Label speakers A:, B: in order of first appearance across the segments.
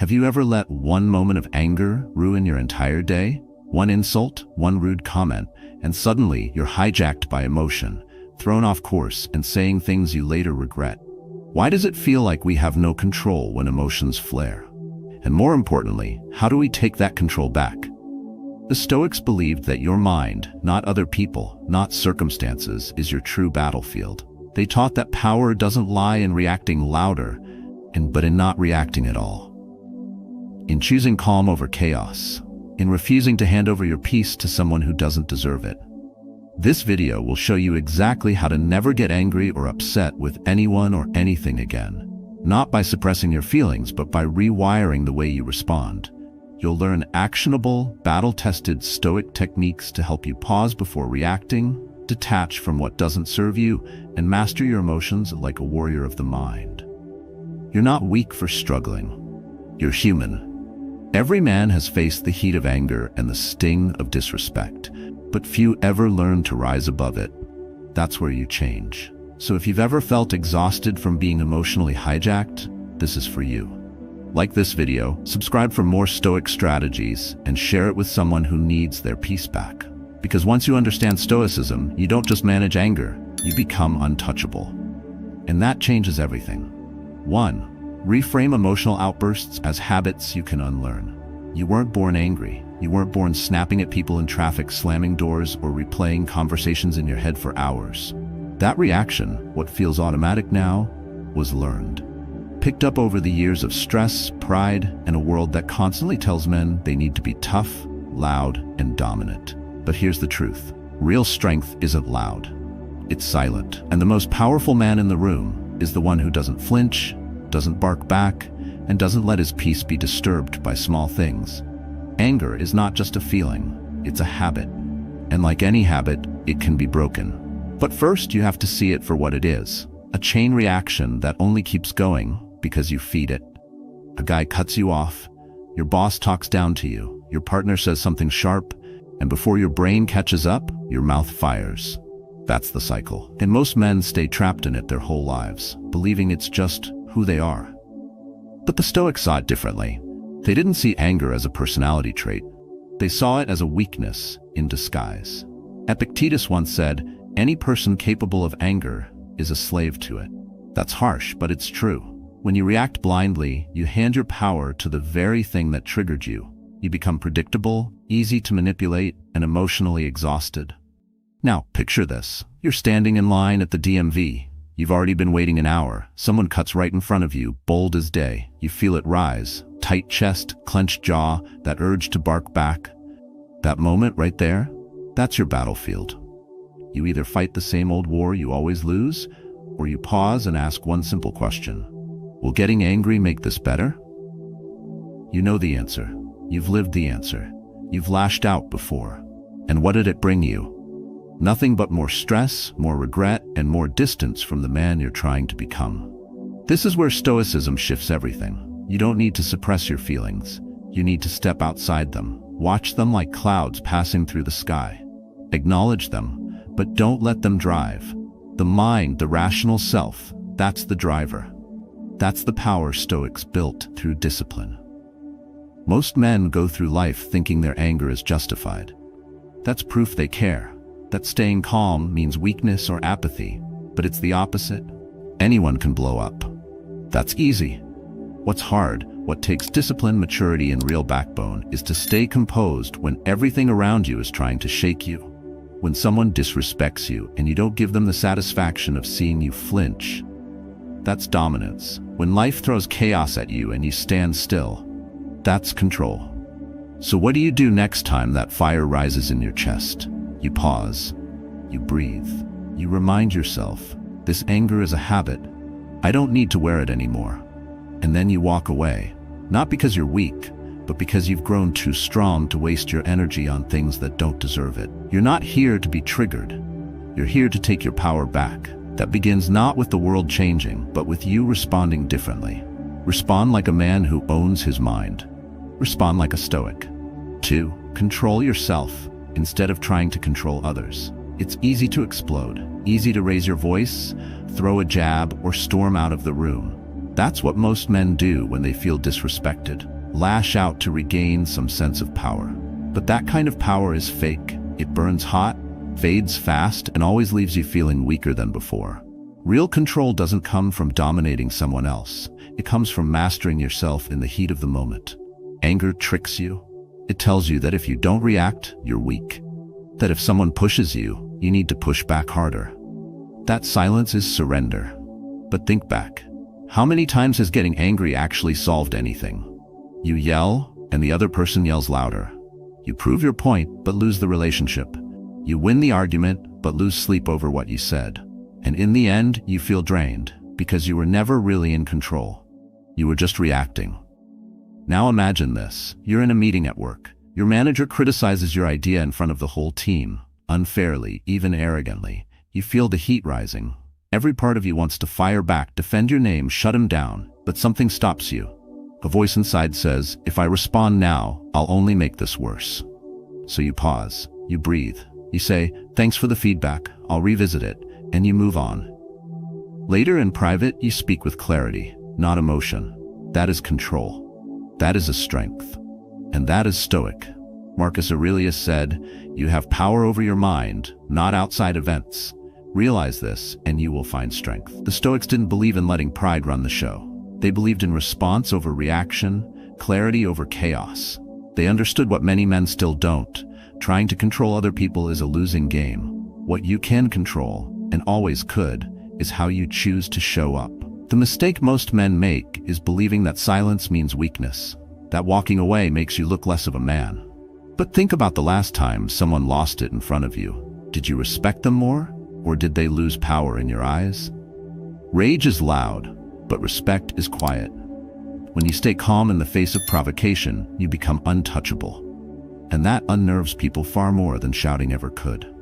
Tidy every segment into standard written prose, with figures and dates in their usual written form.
A: Have you ever let one moment of anger ruin your entire day? One insult, one rude comment, and suddenly you're hijacked by emotion, thrown off course and saying things you later regret. Why does it feel like we have no control when emotions flare? And more importantly, how do we take that control back? The Stoics believed that your mind, not other people, not circumstances, is your true battlefield. They taught that power doesn't lie in reacting louder, but in not reacting at all. In choosing calm over chaos, in refusing to hand over your peace to someone who doesn't deserve it. This video will show you exactly how to never get angry or upset with anyone or anything again. Not by suppressing your feelings, but by rewiring the way you respond. You'll learn actionable, battle-tested Stoic techniques to help you pause before reacting, detach from what doesn't serve you, and master your emotions like a warrior of the mind. You're not weak for struggling. You're human. Every man has faced the heat of anger and the sting of disrespect, but few ever learn to rise above it. That's where you change. So if you've ever felt exhausted from being emotionally hijacked, this is for you. Like this video, subscribe for more Stoic strategies, and share it with someone who needs their peace back. Because once you understand Stoicism, you don't just manage anger, you become untouchable. And that changes everything. 1. Reframe emotional outbursts as habits you can unlearn. You weren't born angry. You weren't born snapping at people in traffic, slamming doors, or replaying conversations in your head for hours. That reaction, what feels automatic now, was learned. Picked up over the years of stress, pride, and a world that constantly tells men they need to be tough, loud, and dominant. But here's the truth. Real strength isn't loud. It's silent. And the most powerful man in the room is the one who doesn't flinch, doesn't bark back, and doesn't let his peace be disturbed by small things. Anger is not just a feeling, it's a habit. And like any habit, it can be broken. But first, you have to see it for what it is. A chain reaction that only keeps going because you feed it. A guy cuts you off, your boss talks down to you, your partner says something sharp, and before your brain catches up, your mouth fires. That's the cycle. And most men stay trapped in it their whole lives, believing it's just who they are. But the Stoics saw it differently. They didn't see anger as a personality trait. They saw it as a weakness in disguise. Epictetus once said, "Any person capable of anger is a slave to it." That's harsh, but it's true. When you react blindly, you hand your power to the very thing that triggered you. You become predictable, easy to manipulate, and emotionally exhausted. Now, picture this. You're standing in line at the DMV. You've already been waiting an hour. Someone cuts right in front of you, bold as day. You feel it rise. Tight chest, clenched jaw, that urge to bark back. That moment right there, that's your battlefield. You either fight the same old war you always lose, or you pause and ask one simple question. Will getting angry make this better? You know the answer. You've lived the answer. You've lashed out before. And what did it bring you? Nothing but more stress, more regret, and more distance from the man you're trying to become. This is where Stoicism shifts everything. You don't need to suppress your feelings. You need to step outside them. Watch them like clouds passing through the sky. Acknowledge them, but don't let them drive. The mind, the rational self, that's the driver. That's the power Stoics built through discipline. Most men go through life thinking their anger is justified. That's proof they care. That staying calm means weakness or apathy, but it's the opposite. Anyone can blow up. That's easy. What's hard, what takes discipline, maturity, and real backbone, is to stay composed when everything around you is trying to shake you. When someone disrespects you and you don't give them the satisfaction of seeing you flinch, that's dominance. When life throws chaos at you and you stand still, that's control. So what do you do next time that fire rises in your chest? You pause, you breathe, you remind yourself, this anger is a habit. I don't need to wear it anymore. And then you walk away, not because you're weak, but because you've grown too strong to waste your energy on things that don't deserve it. You're not here to be triggered. You're here to take your power back. That begins not with the world changing, but with you responding differently. Respond like a man who owns his mind. Respond like a Stoic. 2. Control yourself instead of trying to control others. It's easy to explode, easy to raise your voice, throw a jab, or storm out of the room. That's what most men do when they feel disrespected. Lash out to regain some sense of power. But that kind of power is fake. It burns hot, fades fast, and always leaves you feeling weaker than before. Real control doesn't come from dominating someone else. It comes from mastering yourself in the heat of the moment. Anger tricks you. It tells you that if you don't react, you're weak. That if someone pushes you, you need to push back harder. That silence is surrender. But think back. How many times has getting angry actually solved anything? You yell, and the other person yells louder. You prove your point, but lose the relationship. You win the argument, but lose sleep over what you said. And in the end, you feel drained, because you were never really in control. You were just reacting. Now imagine this. You're in a meeting at work. Your manager criticizes your idea in front of the whole team, unfairly, even arrogantly. You feel the heat rising. Every part of you wants to fire back, defend your name, shut him down, but something stops you. A voice inside says, if I respond now, I'll only make this worse. So you pause, you breathe, you say, thanks for the feedback, I'll revisit it, and you move on. Later in private, you speak with clarity, not emotion. That is control. That is a strength. And that is Stoic. Marcus Aurelius said, you have power over your mind, not outside events. Realize this, and you will find strength. The Stoics didn't believe in letting pride run the show. They believed in response over reaction, clarity over chaos. They understood what many men still don't. Trying to control other people is a losing game. What you can control, and always could, is how you choose to show up. The mistake most men make is believing that silence means weakness, that walking away makes you look less of a man. But think about the last time someone lost it in front of you. Did you respect them more, or did they lose power in your eyes? Rage is loud, but respect is quiet. When you stay calm in the face of provocation, you become untouchable. And that unnerves people far more than shouting ever could.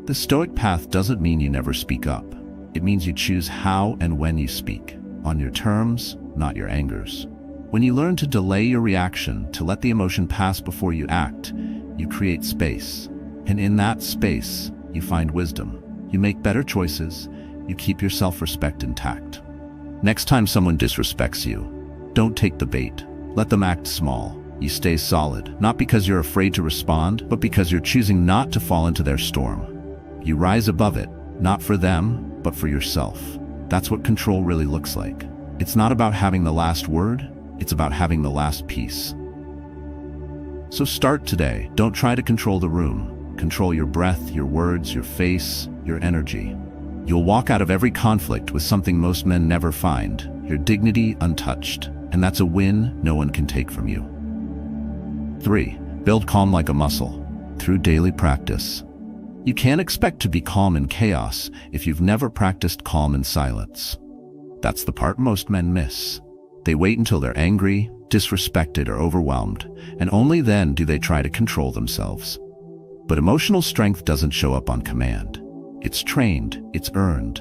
A: The Stoic path doesn't mean you never speak up. It means you choose how and when you speak, on your terms, not your angers. When you learn to delay your reaction, to let the emotion pass before you act, you create space. And in that space, you find wisdom. You make better choices. You keep your self-respect intact. Next time someone disrespects you, don't take the bait. Let them act small. You stay solid, not because you're afraid to respond, but because you're choosing not to fall into their storm. You rise above it, not for them, but for yourself. That's what control really looks like. It's not about having the last word, it's about having the last piece. So start today. Don't try to control the room. Control your breath, your words, your face, your energy. You'll walk out of every conflict with something most men never find, your dignity untouched. And that's a win no one can take from you. 3. Build calm like a muscle, through daily practice. You can't expect to be calm in chaos if you've never practiced calm in silence. That's the part most men miss. They wait until they're angry, disrespected, or overwhelmed, and only then do they try to control themselves. But emotional strength doesn't show up on command. It's trained, it's earned.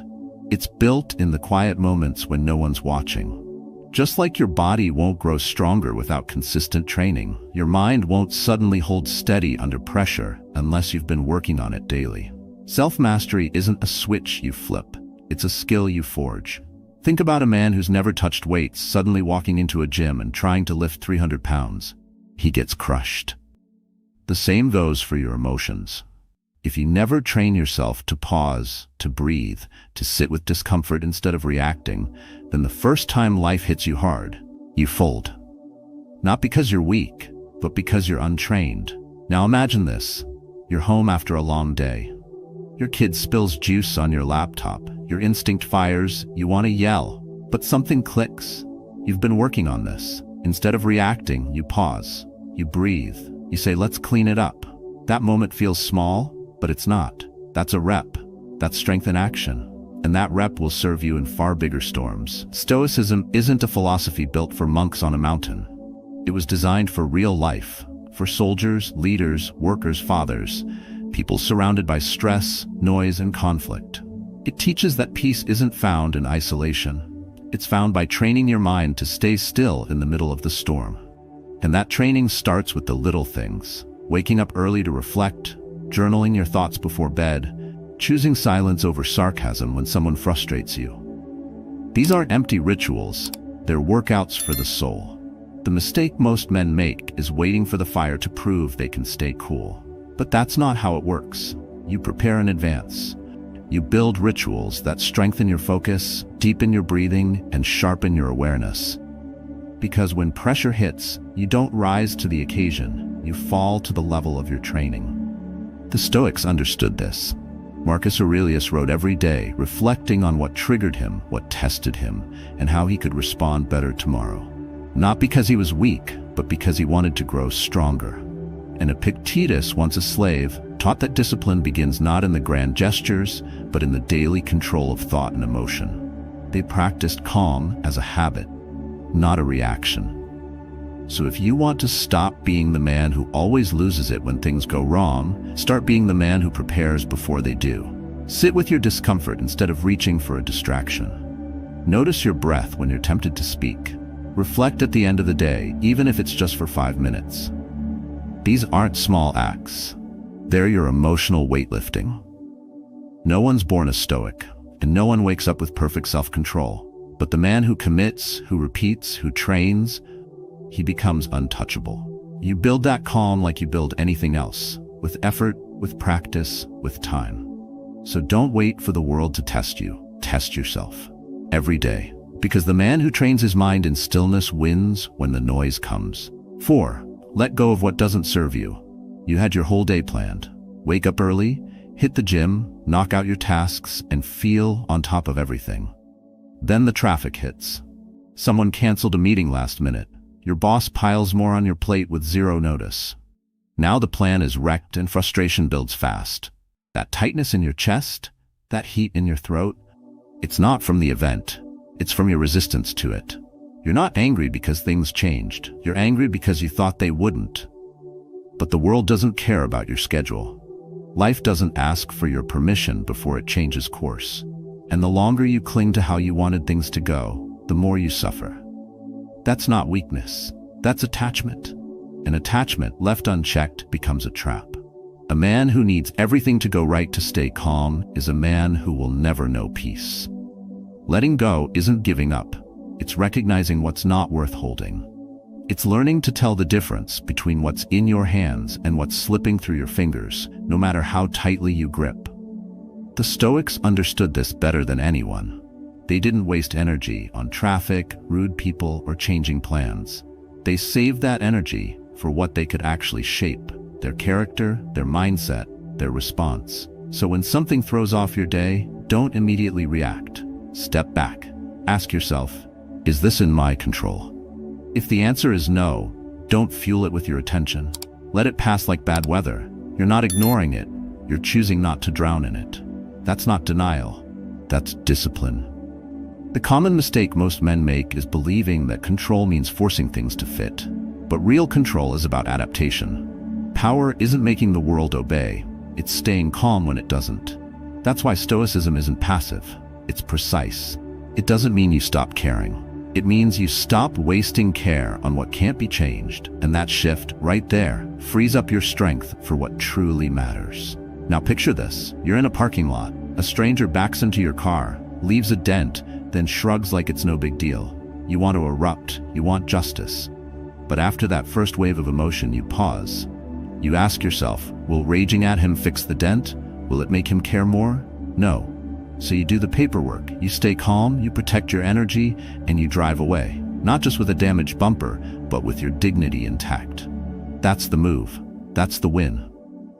A: It's built in the quiet moments when no one's watching. Just like your body won't grow stronger without consistent training, your mind won't suddenly hold steady under pressure unless you've been working on it daily. Self-mastery isn't a switch you flip, it's a skill you forge. Think about a man who's never touched weights suddenly walking into a gym and trying to lift 300 pounds. He gets crushed. The same goes for your emotions. If you never train yourself to pause, to breathe, to sit with discomfort instead of reacting, then the first time life hits you hard, you fold. Not because you're weak, but because you're untrained. Now imagine this. You're home after a long day. Your kid spills juice on your laptop. Your instinct fires, you want to yell, but something clicks. You've been working on this. Instead of reacting, you pause, you breathe, you say, let's clean it up. That moment feels small, but it's not. That's a rep. That's strength in action. And that rep will serve you in far bigger storms. Stoicism isn't a philosophy built for monks on a mountain. It was designed for real life, for soldiers, leaders, workers, fathers, people surrounded by stress, noise, and conflict. It teaches that peace isn't found in isolation. It's found by training your mind to stay still in the middle of the storm. And that training starts with the little things. Waking up early to reflect, journaling your thoughts before bed, choosing silence over sarcasm when someone frustrates you. These aren't empty rituals, they're workouts for the soul. The mistake most men make is waiting for the fire to prove they can stay cool. But that's not how it works. You prepare in advance. You build rituals that strengthen your focus, deepen your breathing, and sharpen your awareness. Because when pressure hits, you don't rise to the occasion, you fall to the level of your training. The Stoics understood this. Marcus Aurelius wrote every day, reflecting on what triggered him, what tested him, and how he could respond better tomorrow. Not because he was weak, but because he wanted to grow stronger. And Epictetus, once a slave, taught that discipline begins not in the grand gestures, but in the daily control of thought and emotion. They practiced calm as a habit, not a reaction. So if you want to stop being the man who always loses it when things go wrong, start being the man who prepares before they do. Sit with your discomfort instead of reaching for a distraction. Notice your breath when you're tempted to speak. Reflect at the end of the day, even if it's just for 5 minutes. These aren't small acts. They're your emotional weightlifting. No one's born a Stoic, and no one wakes up with perfect self-control. But the man who commits, who repeats, who trains, he becomes untouchable. You build that calm like you build anything else, with effort, with practice, with time. So don't wait for the world to test you. Test yourself every day. Because the man who trains his mind in stillness wins when the noise comes. 4. Let go of what doesn't serve you. You had your whole day planned. Wake up early, hit the gym, knock out your tasks, and feel on top of everything. Then the traffic hits. Someone canceled a meeting last minute. Your boss piles more on your plate with zero notice. Now the plan is wrecked and frustration builds fast. That tightness in your chest, that heat in your throat, it's not from the event. It's from your resistance to it. You're not angry because things changed. You're angry because you thought they wouldn't. But the world doesn't care about your schedule. Life doesn't ask for your permission before it changes course. And the longer you cling to how you wanted things to go, the more you suffer. That's not weakness. That's attachment. An attachment left unchecked becomes a trap. A man who needs everything to go right to stay calm is a man who will never know peace. Letting go isn't giving up. It's recognizing what's not worth holding. It's learning to tell the difference between what's in your hands and what's slipping through your fingers, no matter how tightly you grip. The Stoics understood this better than anyone. They didn't waste energy on traffic, rude people, or changing plans. They saved that energy for what they could actually shape: their character, their mindset, their response. So when something throws off your day, don't immediately react. Step back. Ask yourself, is this in my control? If the answer is no, don't fuel it with your attention. Let it pass like bad weather. You're not ignoring it. You're choosing not to drown in it. That's not denial. That's discipline. The common mistake most men make is believing that control means forcing things to fit. But real control is about adaptation. Power isn't making the world obey. It's staying calm when it doesn't. That's why Stoicism isn't passive. It's precise. It doesn't mean you stop caring. It means you stop wasting care on what can't be changed, and that shift right there frees up your strength for what truly matters. Now picture this. You're in a parking lot. A stranger backs into your car, leaves a dent, then shrugs like it's no big deal. You want to erupt. You want justice. But after that first wave of emotion, you pause. You ask yourself, will raging at him fix the dent? Will it make him care more? No. So you do the paperwork, you stay calm, you protect your energy, and you drive away. Not just with a damaged bumper, but with your dignity intact. That's the move. That's the win.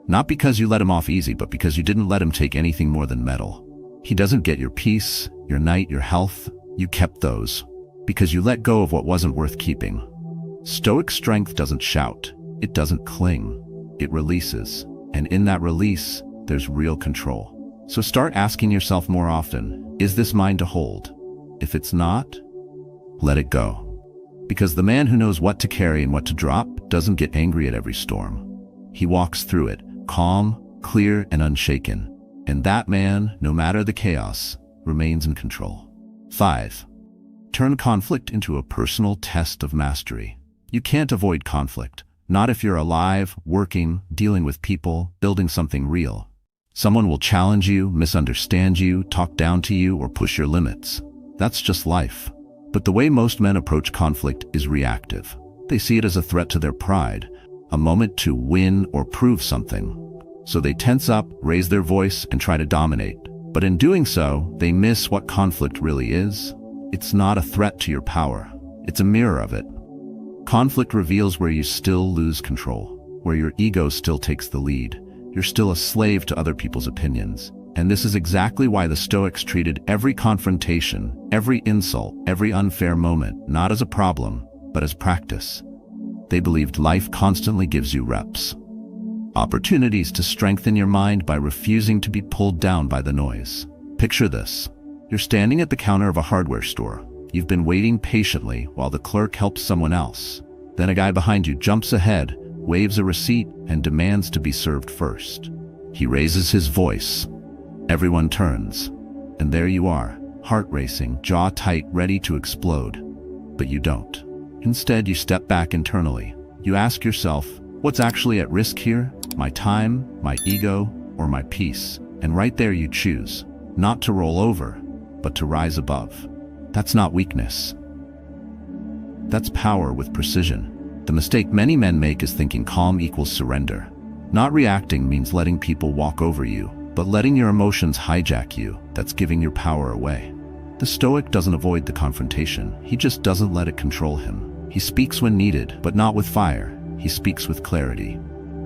A: Not because you let him off easy, but because you didn't let him take anything more than metal. He doesn't get your peace, your night, your health. You kept those. Because you let go of what wasn't worth keeping. Stoic strength doesn't shout. It doesn't cling. It releases. And in that release, there's real control. So start asking yourself more often, is this mine to hold? If it's not, let it go. Because the man who knows what to carry and what to drop doesn't get angry at every storm. He walks through it, calm, clear, and unshaken. And that man, no matter the chaos, remains in control. 5. Turn conflict into a personal test of mastery. You can't avoid conflict. Not if you're alive, working, dealing with people, building something real. Someone will challenge you, misunderstand you, talk down to you, or push your limits. That's just life. But the way most men approach conflict is reactive. They see it as a threat to their pride, a moment to win or prove something. So they tense up, raise their voice, and try to dominate. But in doing so, they miss what conflict really is. It's not a threat to your power. It's a mirror of it. Conflict reveals where you still lose control, where your ego still takes the lead. You're still a slave to other people's opinions. And this is exactly why the Stoics treated every confrontation, every insult, every unfair moment, not as a problem, but as practice. They believed life constantly gives you reps. Opportunities to strengthen your mind by refusing to be pulled down by the noise. Picture this. You're standing at the counter of a hardware store. You've been waiting patiently while the clerk helps someone else. Then a guy behind you jumps ahead, waves a receipt, and demands to be served first. He raises his voice. Everyone turns. And there you are, heart racing, jaw tight, ready to explode. But you don't. Instead, you step back internally. You ask yourself, what's actually at risk here? My time, my ego, or my peace? And right there you choose, not to roll over, but to rise above. That's not weakness. That's power with precision. The mistake many men make is thinking calm equals surrender. Not reacting means letting people walk over you, but letting your emotions hijack you. That's giving your power away. The Stoic doesn't avoid the confrontation. He just doesn't let it control him. He speaks when needed, but not with fire. He speaks with clarity.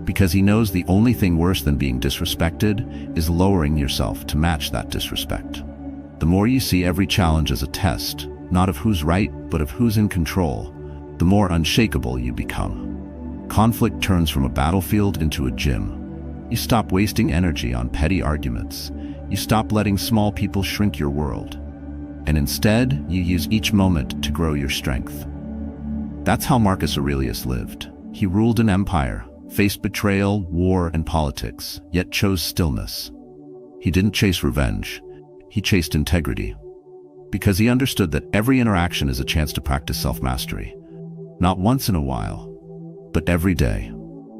A: Because he knows the only thing worse than being disrespected is lowering yourself to match that disrespect. The more you see every challenge as a test, not of who's right, but of who's in control, the more unshakable you become. Conflict turns from a battlefield into a gym. You stop wasting energy on petty arguments. You stop letting small people shrink your world. And instead, you use each moment to grow your strength. That's how Marcus Aurelius lived. He ruled an empire, faced betrayal, war, and politics, yet chose stillness. He didn't chase revenge. He chased integrity. Because he understood that every interaction is a chance to practice self-mastery. Not once in a while, but every day.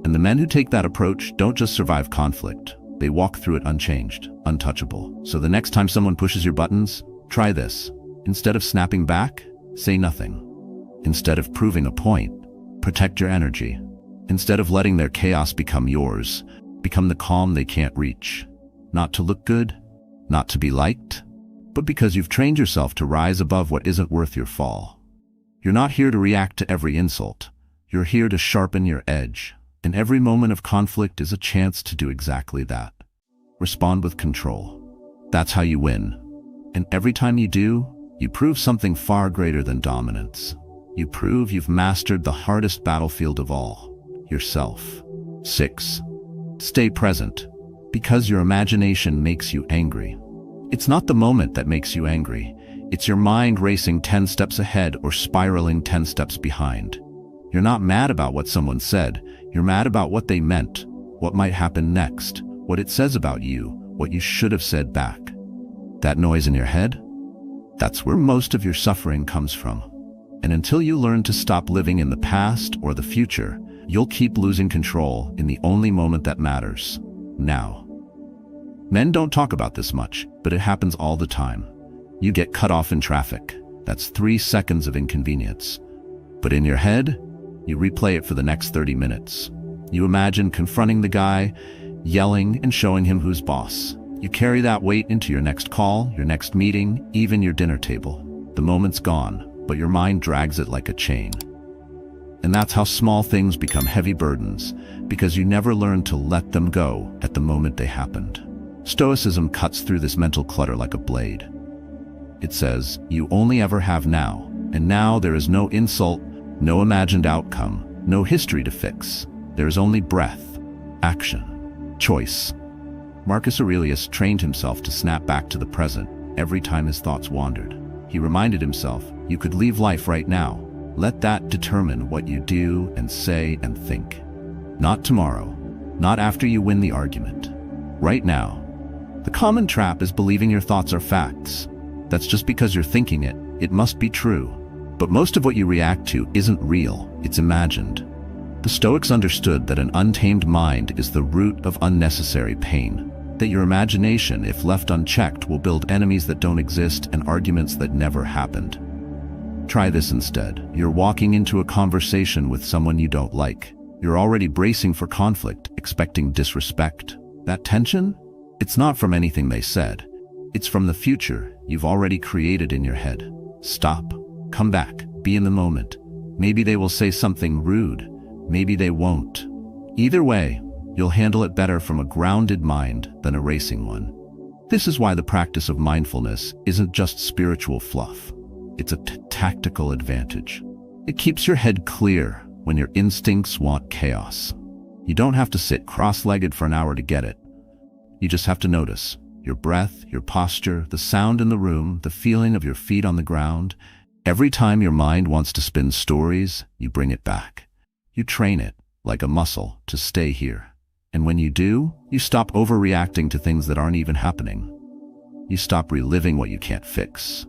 A: And the men who take that approach don't just survive conflict. They walk through it unchanged, untouchable. So the next time someone pushes your buttons, try this. Instead of snapping back, say nothing. Instead of proving a point, protect your energy. Instead of letting their chaos become yours, become the calm they can't reach. Not to look good, not to be liked, but because you've trained yourself to rise above what isn't worth your fall. You're not here to react to every insult. You're here to sharpen your edge. And every moment of conflict is a chance to do exactly that. Respond with control. That's how you win. And every time you do, you prove something far greater than dominance. You prove you've mastered the hardest battlefield of all, yourself. 6. Stay present. Because your imagination makes you angry. It's not the moment that makes you angry. It's your mind racing 10 steps ahead or spiraling 10 steps behind. You're not mad about what someone said. You're mad about what they meant, what might happen next, what it says about you, what you should have said back. That noise in your head? That's where most of your suffering comes from. And until you learn to stop living in the past or the future, you'll keep losing control in the only moment that matters, now. Men don't talk about this much, but it happens all the time. You get cut off in traffic. That's 3 seconds of inconvenience. But in your head, you replay it for the next 30 minutes. You imagine confronting the guy, yelling and showing him who's boss. You carry that weight into your next call, your next meeting, even your dinner table. The moment's gone, but your mind drags it like a chain. And that's how small things become heavy burdens, because you never learn to let them go at the moment they happened. Stoicism cuts through this mental clutter like a blade. It says, you only ever have now, and now there is no insult, no imagined outcome, no history to fix. There is only breath, action, choice. Marcus Aurelius trained himself to snap back to the present every time his thoughts wandered. He reminded himself, you could leave life right now. Let that determine what you do and say and think. Not tomorrow, not after you win the argument. Right now. The common trap is believing your thoughts are facts. That's just because you're thinking it. It must be true. But most of what you react to isn't real, it's imagined. The Stoics understood that an untamed mind is the root of unnecessary pain. that your imagination, if left unchecked, will build enemies that don't exist and arguments that never happened. Try this instead. You're walking into a conversation with someone you don't like. You're already bracing for conflict, expecting disrespect. That tension? It's not from anything they said. It's from the future you've already created in your head. Stop. Come back. Be in the moment. Maybe they will say something rude. Maybe they won't. Either way, you'll handle it better from a grounded mind than a racing one. This is why the practice of mindfulness isn't just spiritual fluff. It's a tactical advantage. It keeps your head clear when your instincts want chaos. You don't have to sit cross-legged for an hour to get it. You just have to notice your breath, your posture, the sound in the room, the feeling of your feet on the ground. Every time your mind wants to spin stories, you bring it back. You train it, like a muscle, to stay here. And when you do, you stop overreacting to things that aren't even happening. You stop reliving what you can't fix.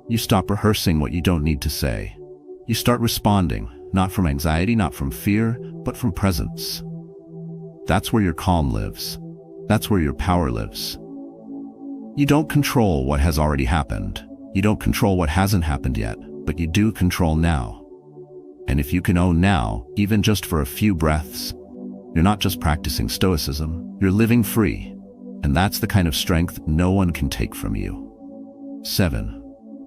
A: You stop rehearsing what you don't need to say. You start responding, not from anxiety, not from fear, but from presence. That's where your calm lives. That's where your power lives. You don't control what has already happened. You don't control what hasn't happened yet, but you do control now. And if you can own now, even just for a few breaths, you're not just practicing Stoicism, you're living free. And that's the kind of strength no one can take from you. 7.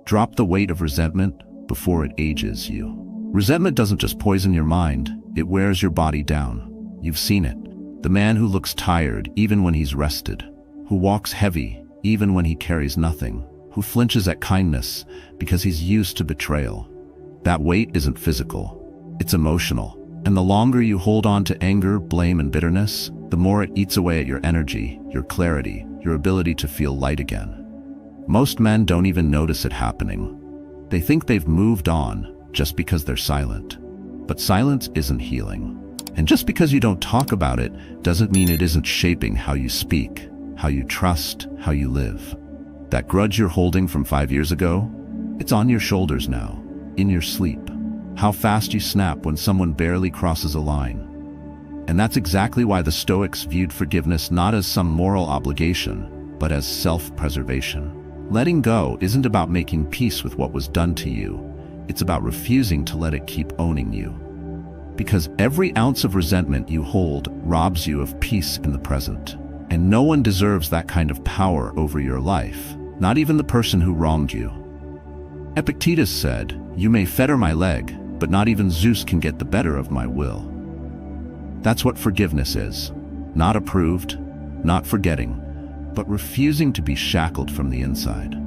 A: Drop the weight of resentment before it ages you. Resentment doesn't just poison your mind, it wears your body down. You've seen it. The man who looks tired even when he's rested, who walks heavy even when he carries nothing, who flinches at kindness because he's used to betrayal. That weight isn't physical, it's emotional. And the longer you hold on to anger, blame, and bitterness, the more it eats away at your energy, your clarity, your ability to feel light again. Most men don't even notice it happening. They think they've moved on just because they're silent. But silence isn't healing. And just because you don't talk about it doesn't mean it isn't shaping how you speak, how you trust, how you live. That grudge you're holding from 5 years ago, it's on your shoulders now, in your sleep. How fast you snap when someone barely crosses a line. And that's exactly why the Stoics viewed forgiveness not as some moral obligation, but as self-preservation. Letting go isn't about making peace with what was done to you. It's about refusing to let it keep owning you. Because every ounce of resentment you hold robs you of peace in the present. And no one deserves that kind of power over your life, not even the person who wronged you. Epictetus said, "You may fetter my leg, but not even Zeus can get the better of my will." That's what forgiveness is. Not approved, not forgetting, but refusing to be shackled from the inside.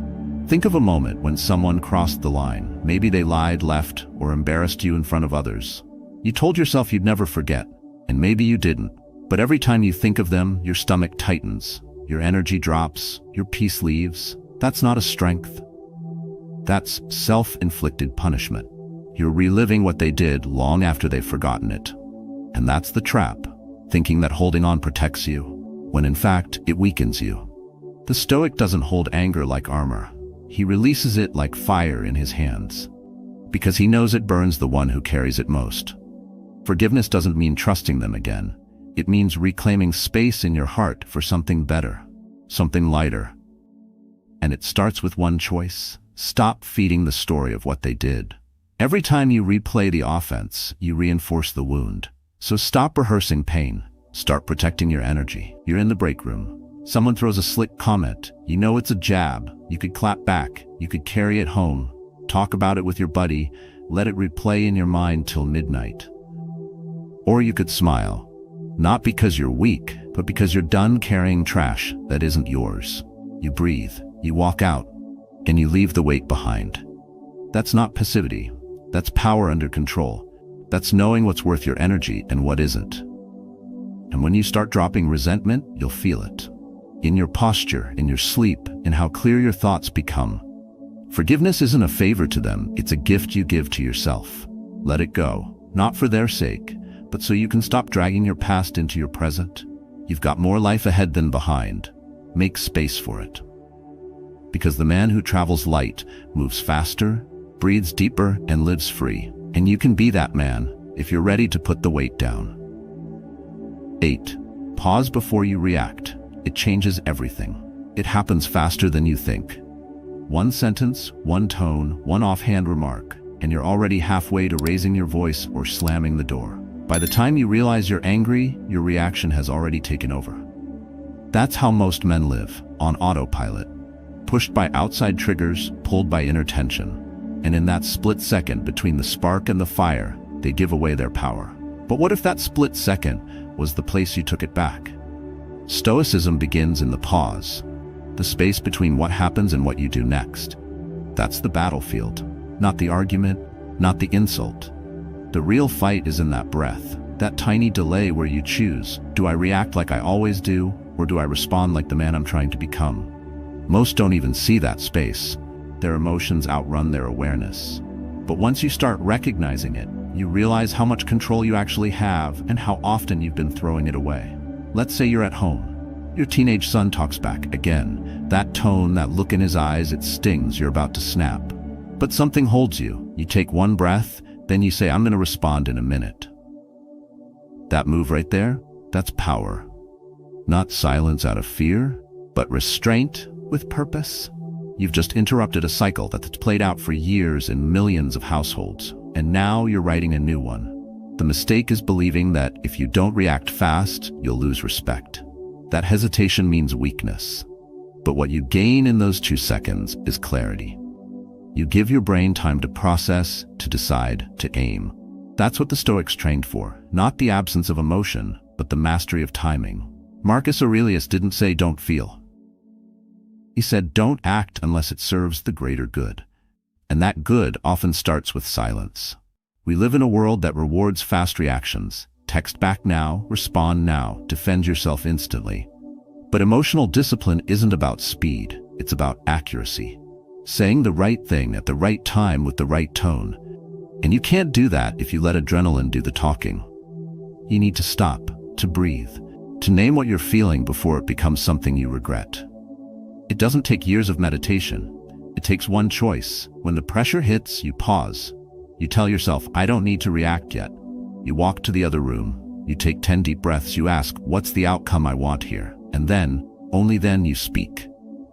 A: Think of a moment when someone crossed the line. Maybe they lied, left, or embarrassed you in front of others. You told yourself you'd never forget, and maybe you didn't. But every time you think of them, your stomach tightens, your energy drops, your peace leaves. That's not a strength. That's self-inflicted punishment. You're reliving what they did long after they've forgotten it. And that's the trap, thinking that holding on protects you, when in fact it weakens you. The Stoic doesn't hold anger like armor. He releases it like fire in his hands, because he knows it burns the one who carries it most. Forgiveness doesn't mean trusting them again. It means reclaiming space in your heart for something better, something lighter. And it starts with one choice. Stop feeding the story of what they did. Every time you replay the offense, you reinforce the wound. So stop rehearsing pain. Start protecting your energy. You're in the break room. Someone throws a slick comment. You know it's a jab. You could clap back. You could carry it home. Talk about it with your buddy. Let it replay in your mind till midnight. Or you could smile. Not because you're weak, but because you're done carrying trash that isn't yours. You breathe. You walk out. And you leave the weight behind. That's not passivity. That's power under control. That's knowing what's worth your energy and what isn't. And when you start dropping resentment, you'll feel it. In your posture, in your sleep, in how clear your thoughts become. Forgiveness isn't a favor to them, it's a gift you give to yourself. Let it go, not for their sake, but so you can stop dragging your past into your present. You've got more life ahead than behind. Make space for it. Because the man who travels light moves faster, breathes deeper, and lives free. And you can be that man if you're ready to put the weight down. 8. Pause before you react. it changes everything. It happens faster than you think. One sentence, one tone, one offhand remark, and you're already halfway to raising your voice or slamming the door. By the time you realize you're angry, your reaction has already taken over. That's how most men live, on autopilot, pushed by outside triggers, pulled by inner tension. And in that split second between the spark and the fire, they give away their power. But what if that split second was the place you took it back? Stoicism begins in the pause, the space between what happens and what you do next. That's the battlefield, not the argument, not the insult. The real fight is in that breath, that tiny delay where you choose, do I react like I always do, or do I respond like the man I'm trying to become? Most don't even see that space. Their emotions outrun their awareness. But once you start recognizing it, you realize how much control you actually have and how often you've been throwing it away. Let's say you're at home. Your teenage son talks back again. That tone, that look in his eyes, it stings, you're about to snap. But something holds you. You take one breath, then you say, I'm going to respond in a minute. That move right there, that's power. Not silence out of fear, but restraint with purpose. You've just interrupted a cycle that's played out for years in millions of households, and now you're writing a new one. The mistake is believing that if you don't react fast, you'll lose respect. That hesitation means weakness. But what you gain in those 2 seconds is clarity. You give your brain time to process, to decide, to aim. That's what the Stoics trained for, not the absence of emotion, but the mastery of timing. Marcus Aurelius didn't say don't feel. He said don't act unless it serves the greater good. And that good often starts with silence. We live in a world that rewards fast reactions. Text back now, respond now, defend yourself instantly. But emotional discipline isn't about speed, it's about accuracy. Saying the right thing at the right time with the right tone. And you can't do that if you let adrenaline do the talking. You need to stop, to breathe, to name what you're feeling before it becomes something you regret. It doesn't take years of meditation. It takes one choice. When the pressure hits, you pause. You tell yourself, I don't need to react yet. You walk to the other room. You take 10 deep breaths. You ask, what's the outcome I want here? And then, only then you speak.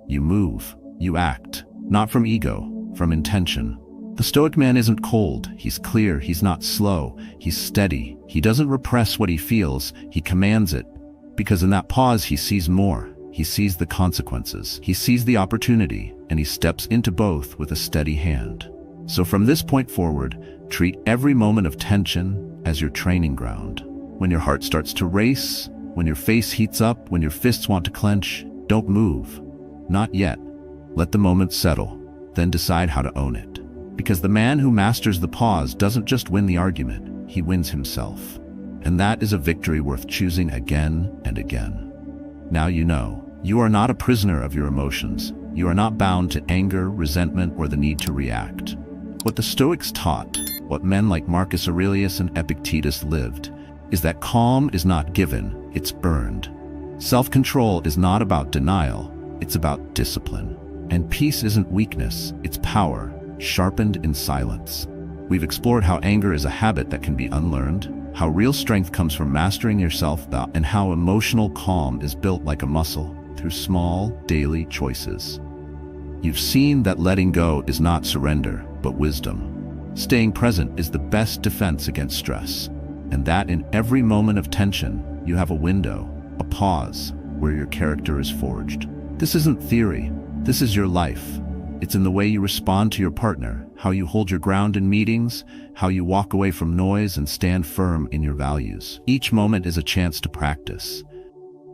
A: You move. You act. Not from ego, from intention. The Stoic man isn't cold. He's clear. He's not slow. He's steady. He doesn't repress what he feels. He commands it. Because in that pause, he sees more. He sees the consequences, he sees the opportunity, and he steps into both with a steady hand. So from this point forward, treat every moment of tension as your training ground. When your heart starts to race, when your face heats up, when your fists want to clench, don't move. Not yet. Let the moment settle, then decide how to own it. Because the man who masters the pause doesn't just win the argument, he wins himself. And that is a victory worth choosing again and again. Now you know. You are not a prisoner of your emotions. You are not bound to anger, resentment, or the need to react. What the Stoics taught, what men like Marcus Aurelius and Epictetus lived, is that calm is not given, it's earned. Self-control is not about denial, it's about discipline. And peace isn't weakness, it's power, sharpened in silence. We've explored how anger is a habit that can be unlearned, how real strength comes from mastering yourself, and how emotional calm is built like a muscle through small, daily choices. You've seen that letting go is not surrender, but wisdom. Staying present is the best defense against stress. And that in every moment of tension, you have a window, a pause, where your character is forged. This isn't theory, this is your life. It's in the way you respond to your partner, how you hold your ground in meetings, how you walk away from noise and stand firm in your values. Each moment is a chance to practice.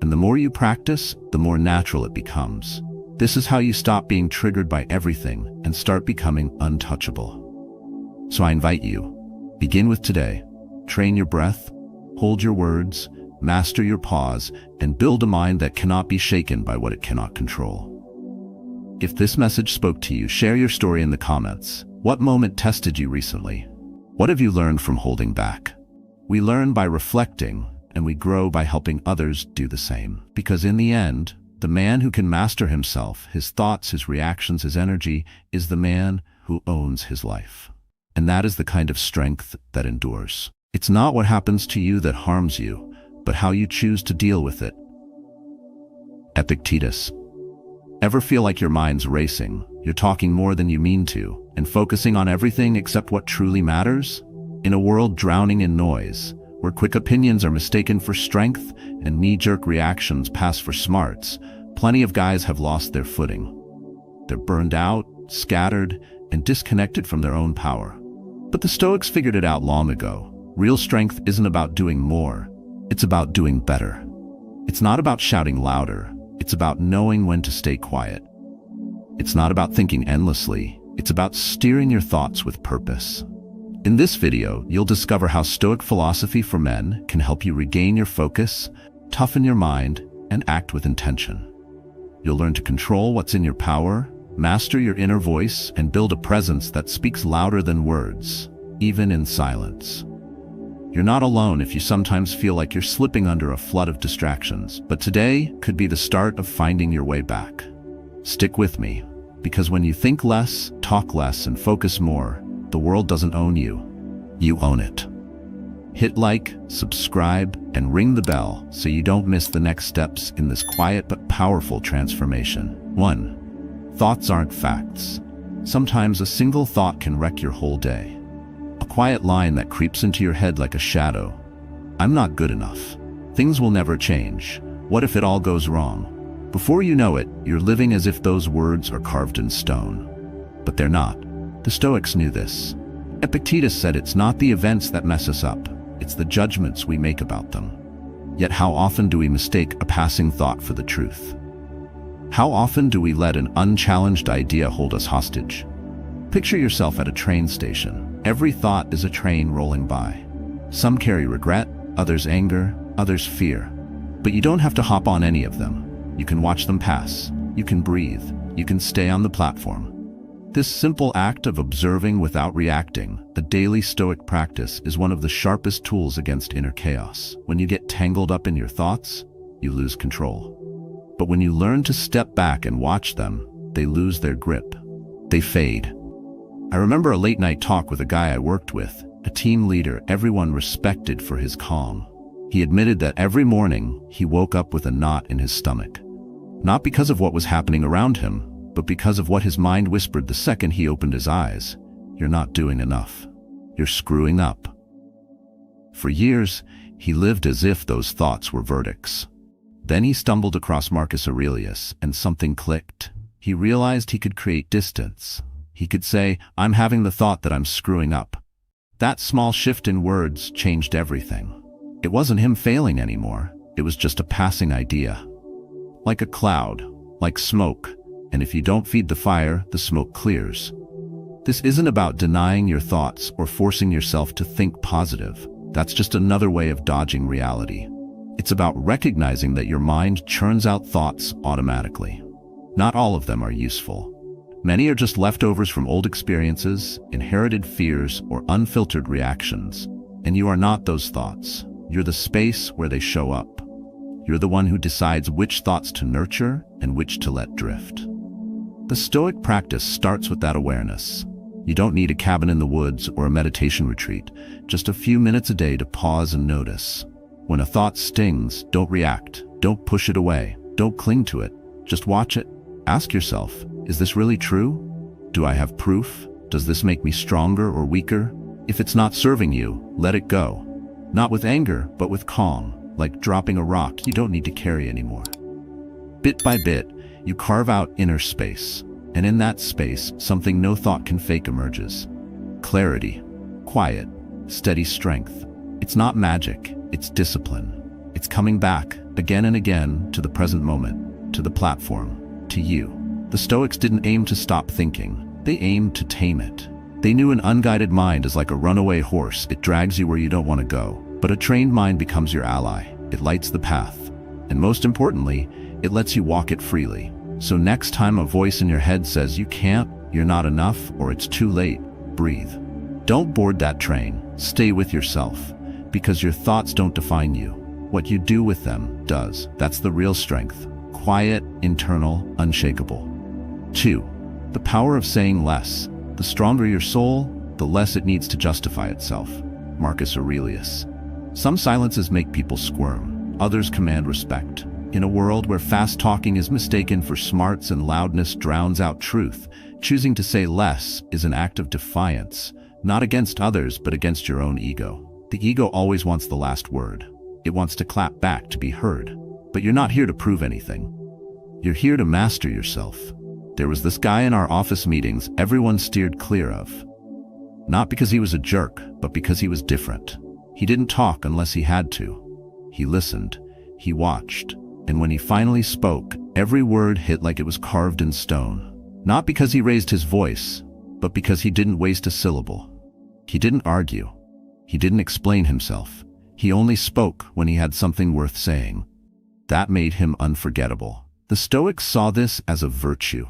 A: And the more you practice, the more natural it becomes. This is how you stop being triggered by everything and start becoming untouchable. So I invite you, begin with today. Train your breath, hold your words, master your pause, and build a mind that cannot be shaken by what it cannot control. If this message spoke to you, share your story in the comments. What moment tested you recently? What have you learned from holding back? We learn by reflecting, and we grow by helping others do the same. Because in the end, the man who can master himself, his thoughts, his reactions, his energy, is the man who owns his life. And that is the kind of strength that endures. It's not what happens to you that harms you, but how you choose to deal with it. Epictetus. Ever feel like your mind's racing, you're talking more than you mean to, and focusing on everything except what truly matters? In a world drowning in noise, where quick opinions are mistaken for strength and knee-jerk reactions pass for smarts, plenty of guys have lost their footing. They're burned out, scattered, and disconnected from their own power. But the Stoics figured it out long ago. Real strength isn't about doing more, it's about doing better. It's not about shouting louder, it's about knowing when to stay quiet. It's not about thinking endlessly, it's about steering your thoughts with purpose. In this video, you'll discover how Stoic philosophy for men can help you regain your focus, toughen your mind, and act with intention. You'll learn to control what's in your power, master your inner voice, and build a presence that speaks louder than words, even in silence. You're not alone if you sometimes feel like you're slipping under a flood of distractions, but today could be the start of finding your way back. Stick with me, because when you think less, talk less, and focus more, the world doesn't own you. You own it. Hit like, subscribe, and ring the bell so you don't miss the next steps in this quiet but powerful transformation. 1. Thoughts aren't facts. Sometimes a single thought can wreck your whole day. A quiet line that creeps into your head like a shadow. I'm not good enough. Things will never change. What if it all goes wrong? Before you know it, you're living as if those words are carved in stone. But they're not. The Stoics knew this. Epictetus said it's not the events that mess us up, it's the judgments we make about them. Yet how often do we mistake a passing thought for the truth? How often do we let an unchallenged idea hold us hostage? Picture yourself at a train station. Every thought is a train rolling by. Some carry regret, others anger, others fear. But you don't have to hop on any of them. You can watch them pass. You can breathe. You can stay on the platform. This simple act of observing without reacting, a daily Stoic practice, is one of the sharpest tools against inner chaos. When you get tangled up in your thoughts, you lose control. But when you learn to step back and watch them, they lose their grip. They fade. I remember a late-night talk with a guy I worked with, a team leader everyone respected for his calm. He admitted that every morning he woke up with a knot in his stomach. Not because of what was happening around him, but because of what his mind whispered the second he opened his eyes. You're not doing enough. You're screwing up. For years, he lived as if those thoughts were verdicts. Then he stumbled across Marcus Aurelius, and something clicked. He realized he could create distance. He could say, I'm having the thought that I'm screwing up. That small shift in words changed everything. It wasn't him failing anymore. It was just a passing idea. Like a cloud, like smoke. And if you don't feed the fire, the smoke clears. This isn't about denying your thoughts or forcing yourself to think positive. That's just another way of dodging reality. It's about recognizing that your mind churns out thoughts automatically. Not all of them are useful. Many are just leftovers from old experiences, inherited fears, or unfiltered reactions. And you are not those thoughts. You're the space where they show up. You're the one who decides which thoughts to nurture and which to let drift. The Stoic practice starts with that awareness. You don't need a cabin in the woods or a meditation retreat, just a few minutes a day to pause and notice. When a thought stings, don't react, don't push it away, don't cling to it, just watch it. Ask yourself, is this really true? Do I have proof? Does this make me stronger or weaker? If it's not serving you, let it go. Not with anger, but with calm, like dropping a rock you don't need to carry anymore. Bit by bit, you carve out inner space, and in that space, something no thought can fake emerges. Clarity, quiet, steady strength. It's not magic, it's discipline. It's coming back, again and again, to the present moment, to the platform, to you. The Stoics didn't aim to stop thinking, they aimed to tame it. They knew an unguided mind is like a runaway horse. It drags you where you don't want to go. But a trained mind becomes your ally. It lights the path. And most importantly, it lets you walk it freely. So next time a voice in your head says you can't, you're not enough, or it's too late, breathe. Don't board that train. Stay with yourself. Because your thoughts don't define you. What you do with them does. That's the real strength. Quiet, internal, unshakable. 2. The power of saying less. The stronger your soul, the less it needs to justify itself. Marcus Aurelius. Some silences make people squirm. Others command respect. In a world where fast talking is mistaken for smarts and loudness drowns out truth, choosing to say less is an act of defiance, not against others but against your own ego. The ego always wants the last word. It wants to clap back to be heard. But you're not here to prove anything. You're here to master yourself. There was this guy in our office meetings everyone steered clear of. Not because he was a jerk, but because he was different. He didn't talk unless he had to. He listened. He watched. And when he finally spoke, every word hit like it was carved in stone. Not because he raised his voice, but because he didn't waste a syllable. He didn't argue. He didn't explain himself. He only spoke when he had something worth saying. That made him unforgettable. The Stoics saw this as a virtue.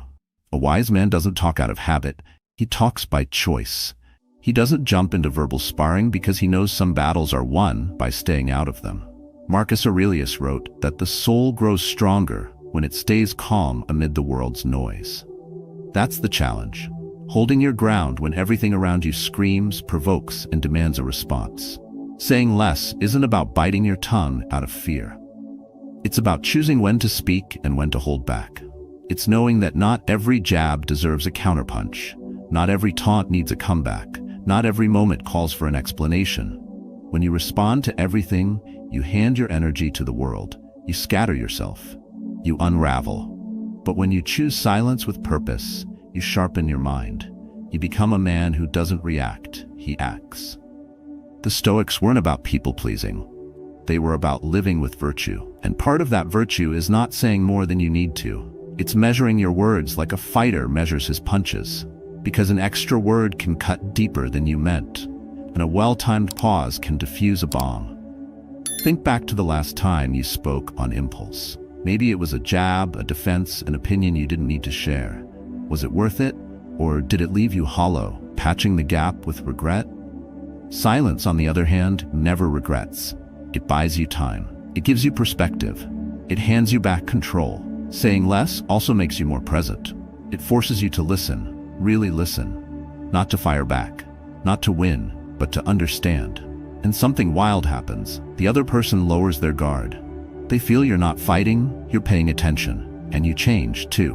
A: A wise man doesn't talk out of habit. He talks by choice. He doesn't jump into verbal sparring because he knows some battles are won by staying out of them. Marcus Aurelius wrote that the soul grows stronger when it stays calm amid the world's noise. That's the challenge. Holding your ground when everything around you screams, provokes, and demands a response. Saying less isn't about biting your tongue out of fear. It's about choosing when to speak and when to hold back. It's knowing that not every jab deserves a counterpunch. Not every taunt needs a comeback. Not every moment calls for an explanation. When you respond to everything, you hand your energy to the world. You scatter yourself. You unravel. But when you choose silence with purpose, you sharpen your mind. You become a man who doesn't react, he acts. The Stoics weren't about people-pleasing. They were about living with virtue. And part of that virtue is not saying more than you need to. It's measuring your words like a fighter measures his punches. Because an extra word can cut deeper than you meant. And a well-timed pause can defuse a bomb. Think back to the last time you spoke on impulse. Maybe it was a jab, a defense, an opinion you didn't need to share. Was it worth it? Or did it leave you hollow, patching the gap with regret? Silence, on the other hand, never regrets. It buys you time. It gives you perspective. It hands you back control. Saying less also makes you more present. It forces you to listen, really listen. Not to fire back, not to win, but to understand. And something wild happens. The other person lowers their guard. They feel you're not fighting, you're paying attention. And you change, too.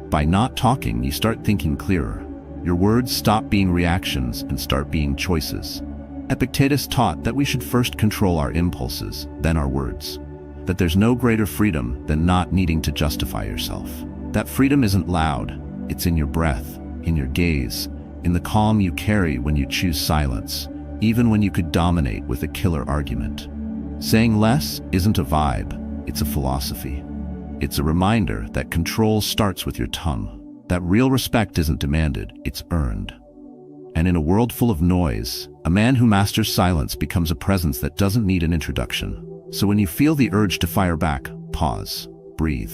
A: By not talking, you start thinking clearer. Your words stop being reactions and start being choices. Epictetus taught that we should first control our impulses, then our words. That there's no greater freedom than not needing to justify yourself. That freedom isn't loud. It's in your breath, in your gaze, in the calm you carry when you choose silence, even when you could dominate with a killer argument. Saying less isn't a vibe, it's a philosophy. It's a reminder that control starts with your tongue, that real respect isn't demanded, it's earned. And in a world full of noise, a man who masters silence becomes a presence that doesn't need an introduction. So when you feel the urge to fire back, pause, breathe.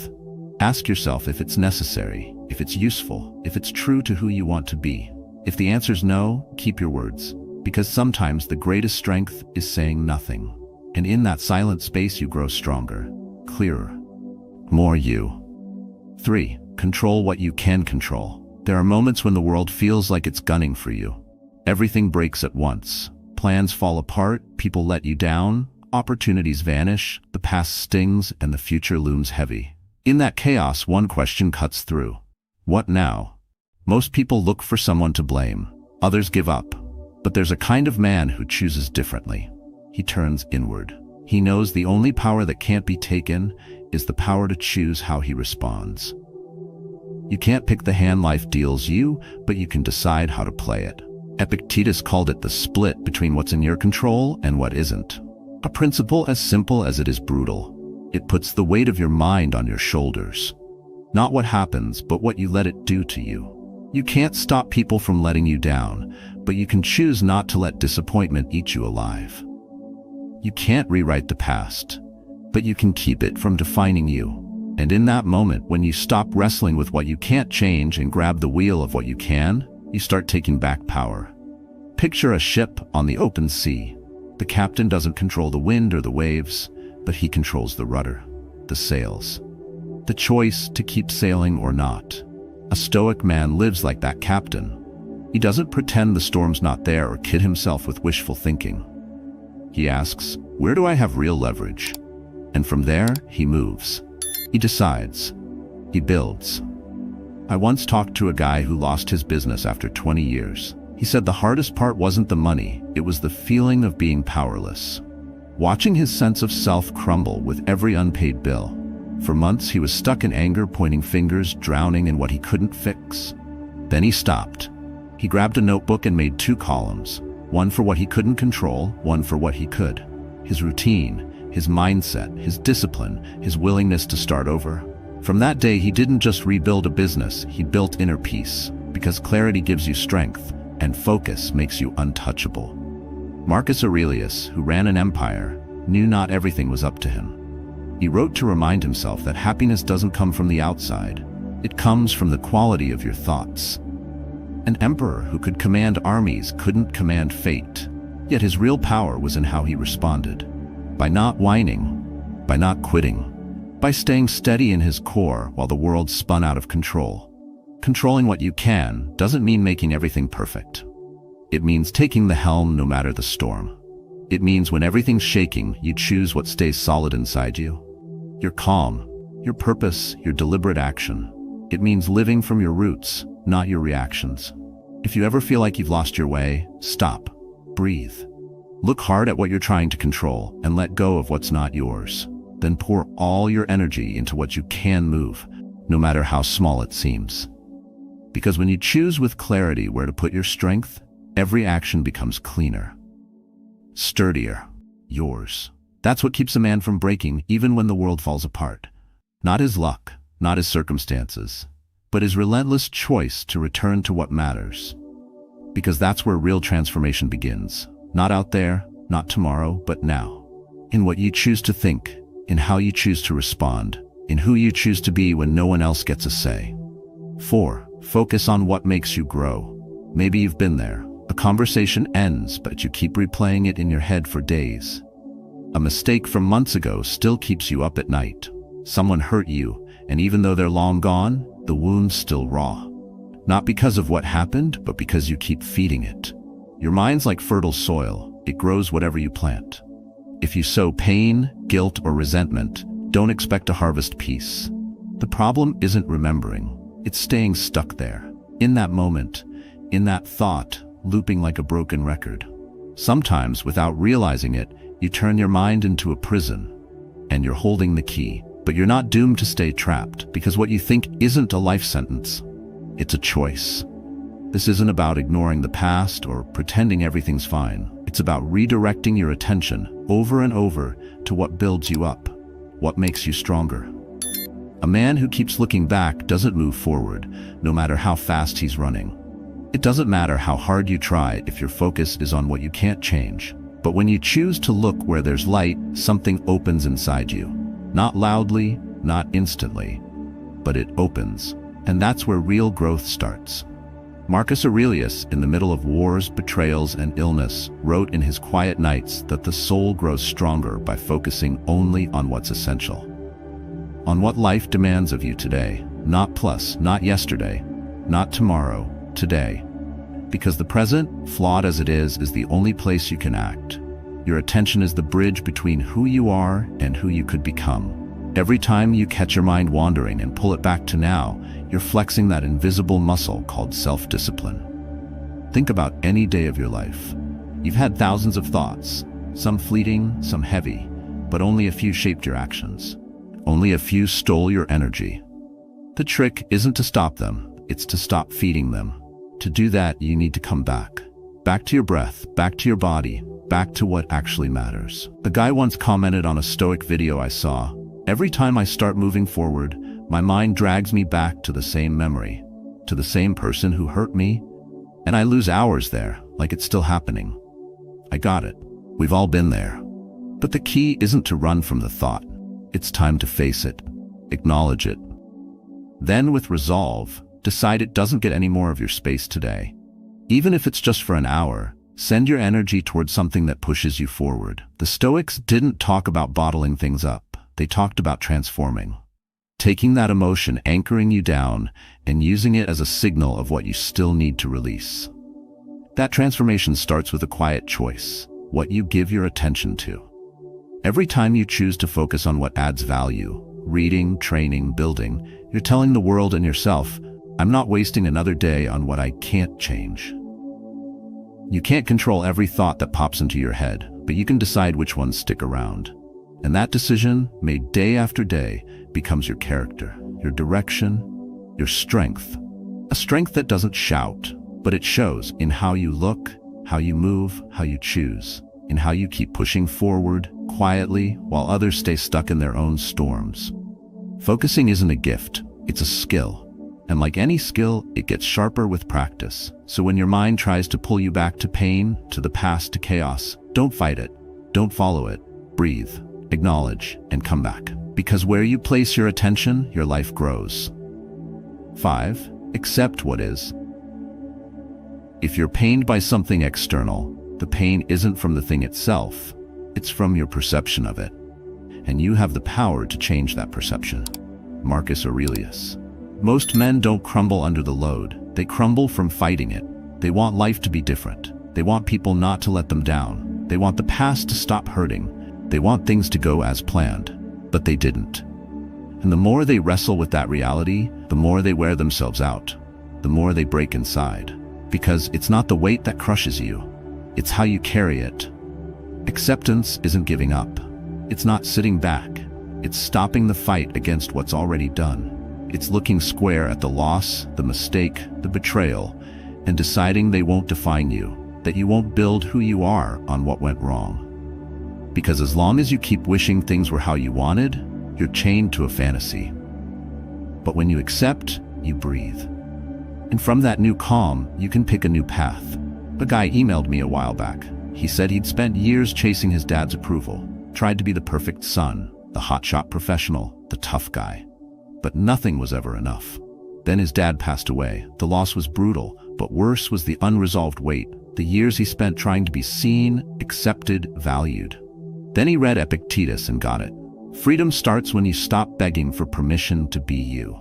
A: Ask yourself if it's necessary, if it's useful, if it's true to who you want to be. If the answer's no, keep your words. Because sometimes the greatest strength is saying nothing. And in that silent space you grow stronger, clearer, more you. 3. Control what you can control. There are moments when the world feels like it's gunning for you. Everything breaks at once. Plans fall apart, people let you down, opportunities vanish, the past stings, and the future looms heavy. In that chaos, one question cuts through. What now? Most people look for someone to blame. Others give up. But there's a kind of man who chooses differently. He turns inward. He knows the only power that can't be taken is the power to choose how he responds. You can't pick the hand life deals you, but you can decide how to play it. Epictetus called it the split between what's in your control and what isn't. A principle as simple as it is brutal. It puts the weight of your mind on your shoulders. Not what happens, but what you let it do to you. You can't stop people from letting you down, but you can choose not to let disappointment eat you alive. You can't rewrite the past, but you can keep it from defining you. And in that moment, when you stop wrestling with what you can't change and grab the wheel of what you can, you start taking back power. Picture a ship on the open sea. The captain doesn't control the wind or the waves, but he controls the rudder, the sails, the choice to keep sailing or not. A Stoic man lives like that captain. He doesn't pretend the storm's not there or kid himself with wishful thinking. He asks, where do I have real leverage? And from there, he moves. He decides. He builds. I once talked to a guy who lost his business after 20 years. He said the hardest part wasn't the money, it was the feeling of being powerless. Watching his sense of self crumble with every unpaid bill. For months he was stuck in anger, pointing fingers, drowning in what he couldn't fix. Then he stopped. He grabbed a notebook and made 2 columns, one for what he couldn't control, one for what he could. His routine, his mindset, his discipline, his willingness to start over. From that day, he didn't just rebuild a business, he built inner peace, because clarity gives you strength, and focus makes you untouchable. Marcus Aurelius, who ran an empire, knew not everything was up to him. He wrote to remind himself that happiness doesn't come from the outside, it comes from the quality of your thoughts. An emperor who could command armies couldn't command fate, yet his real power was in how he responded. By not whining, by not quitting, by staying steady in his core while the world spun out of control. Controlling what you can doesn't mean making everything perfect. It means taking the helm no matter the storm. It means when everything's shaking, you choose what stays solid inside you. Your calm, your purpose, your deliberate action. It means living from your roots, not your reactions. If you ever feel like you've lost your way, stop, breathe. Look hard at what you're trying to control and let go of what's not yours. Then pour all your energy into what you can move, no matter how small it seems. Because when you choose with clarity where to put your strength, every action becomes cleaner, sturdier, yours. That's what keeps a man from breaking even when the world falls apart. Not his luck, not his circumstances, but his relentless choice to return to what matters. Because that's where real transformation begins. Not out there, not tomorrow, but now. In what you choose to think, in how you choose to respond, in who you choose to be when no one else gets a say. 4. Focus on what makes you grow. Maybe you've been there. A conversation ends, but you keep replaying it in your head for days. A mistake from months ago still keeps you up at night. Someone hurt you, and even though they're long gone, the wound's still raw. Not because of what happened, but because you keep feeding it. Your mind's like fertile soil. It grows whatever you plant. If you sow pain, guilt, or resentment, don't expect to harvest peace. The problem isn't remembering. It's staying stuck there. In that moment, in that thought, looping like a broken record. Sometimes, without realizing it, you turn your mind into a prison, and you're holding the key. But you're not doomed to stay trapped, because what you think isn't a life sentence. It's a choice. This isn't about ignoring the past or pretending everything's fine. It's about redirecting your attention over and over to what builds you up, what makes you stronger. A man who keeps looking back doesn't move forward, no matter how fast he's running. It doesn't matter how hard you try if your focus is on what you can't change. But when you choose to look where there's light, something opens inside you. Not loudly, not instantly, but it opens. And that's where real growth starts. Marcus Aurelius, in the middle of wars, betrayals, and illness, wrote in his quiet nights that the soul grows stronger by focusing only on what's essential. On what life demands of you today, not plus, not yesterday, not tomorrow, today. Because the present, flawed as it is the only place you can act. Your attention is the bridge between who you are and who you could become. Every time you catch your mind wandering and pull it back to now, you're flexing that invisible muscle called self-discipline. Think about any day of your life. You've had thousands of thoughts, some fleeting, some heavy, but only a few shaped your actions. Only a few stole your energy. The trick isn't to stop them, it's to stop feeding them. To do that, you need to come back. Back to your breath, back to your body, back to what actually matters. A guy once commented on a Stoic video I saw, "Every time I start moving forward, my mind drags me back to the same memory, to the same person who hurt me, and I lose hours there, like it's still happening." I got it. We've all been there. But the key isn't to run from the thought. It's time to face it, acknowledge it. Then, with resolve, decide it doesn't get any more of your space today. Even if it's just for an hour, send your energy towards something that pushes you forward. The Stoics didn't talk about bottling things up. They talked about transforming. Taking that emotion anchoring you down and using it as a signal of what you still need to release. That transformation starts with a quiet choice, what you give your attention to. Every time you choose to focus on what adds value, reading, training, building, you're telling the world and yourself, I'm not wasting another day on what I can't change. You can't control every thought that pops into your head, but you can decide which ones stick around. And that decision, made day after day, becomes your character, your direction, your strength. A strength that doesn't shout, but it shows in how you look, how you move, how you choose, in how you keep pushing forward quietly while others stay stuck in their own storms. Focusing isn't a gift, it's a skill. And like any skill, it gets sharper with practice. So when your mind tries to pull you back to pain, to the past, to chaos, don't fight it. Don't follow it. Breathe, acknowledge, and come back. Because where you place your attention, your life grows. 5. Accept what is. If you're pained by something external, the pain isn't from the thing itself, it's from your perception of it. And you have the power to change that perception. Marcus Aurelius. Most men don't crumble under the load, they crumble from fighting it. They want life to be different. They want people not to let them down. They want the past to stop hurting. They want things to go as planned, but they didn't. And the more they wrestle with that reality, the more they wear themselves out, the more they break inside. Because it's not the weight that crushes you, it's how you carry it. Acceptance isn't giving up. It's not sitting back. It's stopping the fight against what's already done. It's looking square at the loss, the mistake, the betrayal, and deciding they won't define you, that you won't build who you are on what went wrong. Because as long as you keep wishing things were how you wanted, you're chained to a fantasy. But when you accept, you breathe. And from that new calm, you can pick a new path. A guy emailed me a while back. He said he'd spent years chasing his dad's approval, tried to be the perfect son, the hotshot professional, the tough guy. But nothing was ever enough. Then his dad passed away. The loss was brutal, but worse was the unresolved weight, the years he spent trying to be seen, accepted, valued. Then he read Epictetus and got it. Freedom starts when you stop begging for permission to be you.